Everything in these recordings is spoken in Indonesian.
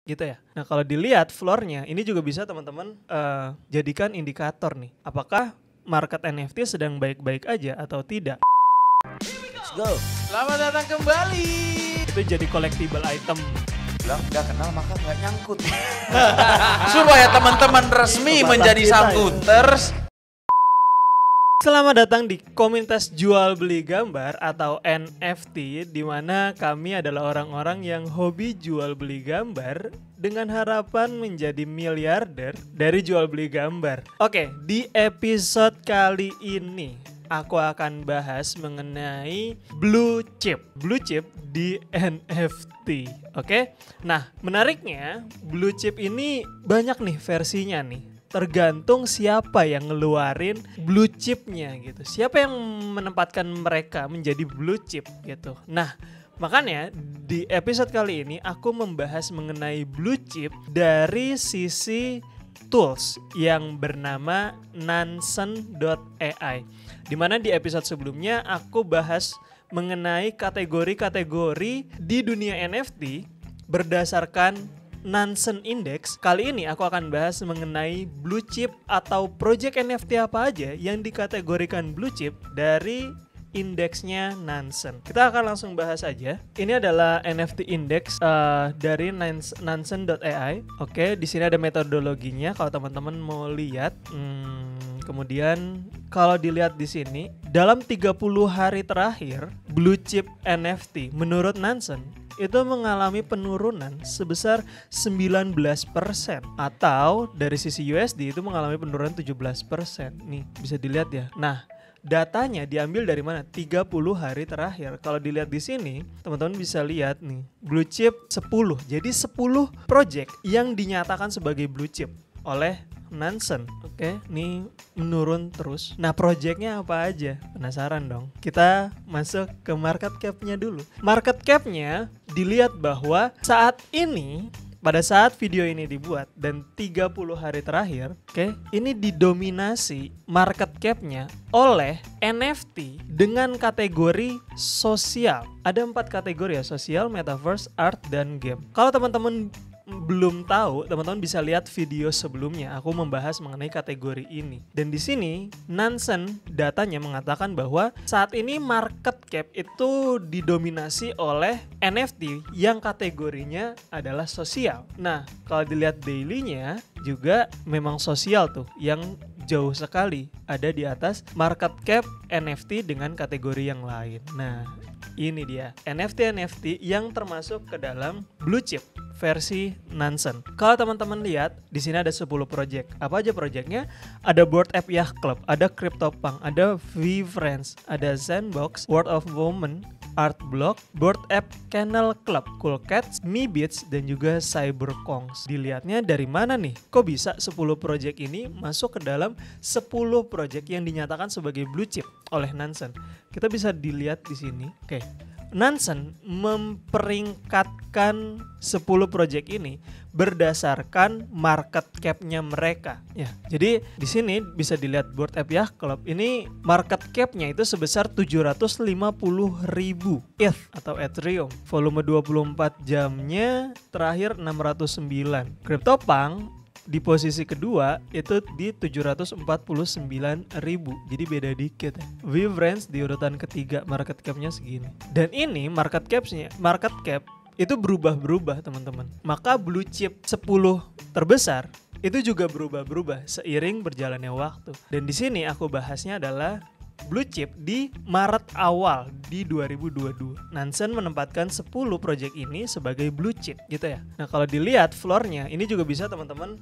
gitu ya. Nah kalau dilihat floornya, ini juga bisa teman-teman jadikan indikator nih. Apakah market NFT sedang baik-baik aja atau tidak? Let's go. Selamat datang kembali. Itu jadi collectible item. Bilang nggak kenal maka nggak nyangkut. Supaya teman-teman resmi Pepatah menjadi kita, sangkuters. Selamat datang di komunitas jual beli gambar atau NFT, di mana kami adalah orang-orang yang hobi jual beli gambar dengan harapan menjadi miliarder dari jual beli gambar. Oke, di episode kali ini aku akan bahas mengenai blue chip di NFT. Oke, nah menariknya blue chip ini banyak nih versinya nih. Tergantung siapa yang ngeluarin blue chipnya gitu. Siapa yang menempatkan mereka menjadi blue chip gitu. Nah makanya di episode kali ini aku membahas mengenai blue chip dari sisi tools yang bernama Nansen.ai. Dimana di episode sebelumnya aku bahas mengenai kategori-kategori di dunia NFT berdasarkan Nansen Index. Kali ini aku akan bahas mengenai blue chip atau project NFT apa aja yang dikategorikan blue chip dari indeksnya Nansen. Kita akan langsung bahas aja. Ini adalah NFT index dari Nansen.ai. Oke, di sini ada metodologinya kalau teman-teman mau lihat. Kemudian kalau dilihat di sini, dalam 30 hari terakhir, blue chip NFT menurut Nansen itu mengalami penurunan sebesar 19% atau dari sisi USD itu mengalami penurunan 17%. Nih, bisa dilihat ya. Nah, datanya diambil dari mana? 30 hari terakhir. Kalau dilihat di sini, teman-teman bisa lihat nih, blue chip 10. Jadi 10 project yang dinyatakan sebagai blue chip oleh Nansen. Oke, ini menurun terus. Nah, projectnya apa aja? Penasaran dong? Kita masuk ke market cap-nya dulu. Market cap-nya dilihat bahwa saat ini, pada saat video ini dibuat dan 30 hari terakhir, ini didominasi market cap-nya oleh NFT dengan kategori sosial. Ada 4 kategori ya, sosial, metaverse, art, dan game. Kalau teman-teman belum tahu, teman-teman bisa lihat video sebelumnya. Aku membahas mengenai kategori ini. Dan di sini Nansen datanya mengatakan bahwa saat ini market cap itu didominasi oleh NFT yang kategorinya adalah sosial. Nah, kalau dilihat daily-nya juga memang sosial tuh yang jauh sekali ada di atas market cap NFT dengan kategori yang lain. Nah, ini dia NFT yang termasuk ke dalam blue chip versi Nansen. Kalau teman-teman lihat, di sini ada 10 project. Apa aja projectnya? Ada Bored Ape Yacht Club, ada CryptoPunk, ada VeeFriends, ada Zenbox, World of Women, Artblock, Bored Ape Kennel Club, Cool Cats, MeBeats, dan juga Cyberkongs. Dilihatnya dari mana nih? Kok bisa 10 project ini masuk ke dalam 10 project yang dinyatakan sebagai blue chip oleh Nansen? Kita bisa dilihat di sini. Oke. Nansen memperingkatkan 10 project ini berdasarkan market cap-nya mereka. Ya, jadi di sini bisa dilihat Bored Ape Yacht Club ini market cap-nya itu sebesar 750.000 ETH atau Ethereum. Volume 24 jamnya terakhir 609. CryptoPunk di posisi kedua itu di 749.000. Jadi beda dikit ya. VeeFriends di urutan ketiga market cap-nya segini. Dan ini market cap itu berubah-berubah teman-teman. Maka blue chip 10 terbesar itu juga berubah-berubah seiring berjalannya waktu. Dan di sini aku bahasnya adalah blue chip di Maret awal di 2022. Nansen menempatkan 10 project ini sebagai blue chip gitu ya. Nah kalau dilihat floornya, ini juga bisa teman-teman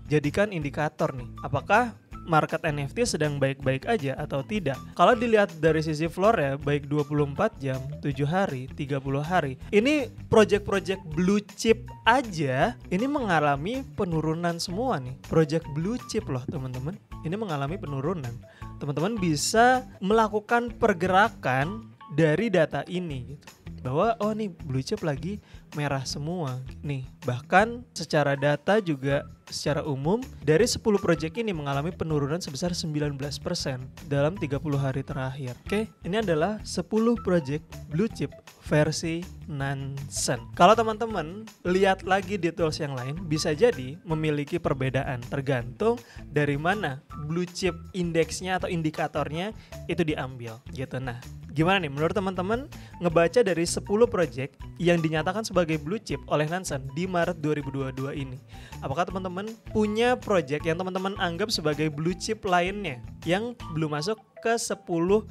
jadikan indikator nih. Apakah market NFT sedang baik-baik aja atau tidak? Kalau dilihat dari sisi floor ya, baik 24 jam, 7 hari, 30 hari. Ini project-project blue chip aja ini mengalami penurunan semua nih. Project blue chip loh teman-teman. Ini mengalami penurunan. Teman-teman bisa melakukan pergerakan dari data ini gitu. Bahwa oh nih blue chip lagi merah semua nih. Bahkan secara data juga secara umum dari 10 project ini mengalami penurunan sebesar 19% dalam 30 hari terakhir. Oke, ini adalah 10 project blue chip versi Nansen. Kalau teman-teman lihat lagi di tools yang lain, bisa jadi memiliki perbedaan tergantung dari mana blue chip indeksnya atau indikatornya itu diambil gitu. Nah, gimana nih menurut teman-teman ngebaca dari 10 project yang dinyatakan sebagai blue chip oleh Nansen di Maret 2022 ini? Apakah teman-teman punya project yang teman-teman anggap sebagai blue chip lainnya yang belum masuk ke 10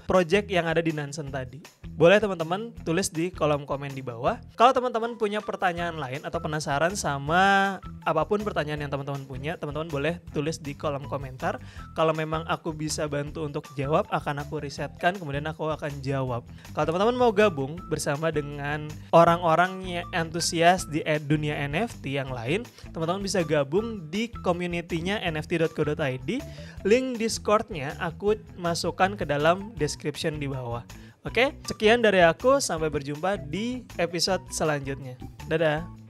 project yang ada di Nansen tadi? Boleh teman-teman tulis di kolom komen di bawah. Kalau teman-teman punya pertanyaan lain atau penasaran sama apapun pertanyaan yang teman-teman punya, teman-teman boleh tulis di kolom komentar. Kalau memang aku bisa bantu untuk jawab, akan aku risetkan, kemudian aku akan jawab. Kalau teman-teman mau gabung bersama dengan orang-orang yang antusias di dunia NFT yang lain, teman-teman bisa gabung di community-nya nft.co.id. Link Discord-nya aku masukkan ke dalam description di bawah. Oke, sekian dari aku, sampai berjumpa di episode selanjutnya. Dadah.